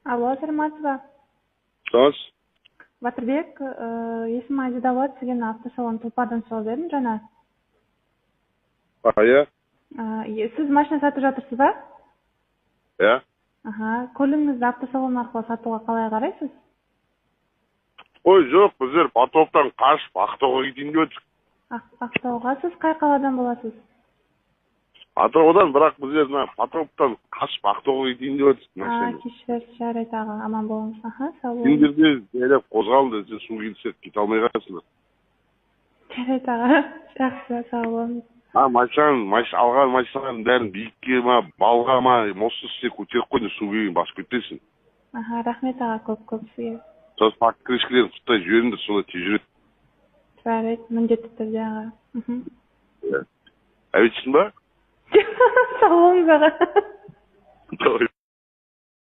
Алло, саламатсызбы? Сос. Батырбек, есімім Азида болады. Сізге автосалон Тұлпардан сұрап едім жаңа. Иә. Сіз машина сатып жатырсыз ба? Иә. Көлігіңізді автосалон арқылы сатуға қалай қарайсыз? Ой, жоқ, біздер Потоптан қашып Ақтауға кетейін деп өттік. Ақтауға сіз қай қаладан боласыз? Атыраудан, бірақ біздер Потоптан қашып Ақтауға кетейін деп өттік машина. Кешірерсіз, жарайды аға, аман болыңыз. Сау болыңыз. Сендерде жайлап қозғалды, сен су келсек кете алмай қаласыңдар. Жарайды аға, жақсы, сау болыңыз. Алған машинаның бәрін биікке балға моссыз сен көтеріп қойды, су келген басып кетпесін. Рахмет аға, көп сізге. Сосын покрышкілерін құттай жіберіңдер, солай тез жүреді. Жарайды, міндетті түрде аға. Әуетсің ба? Сау болыңыз аға.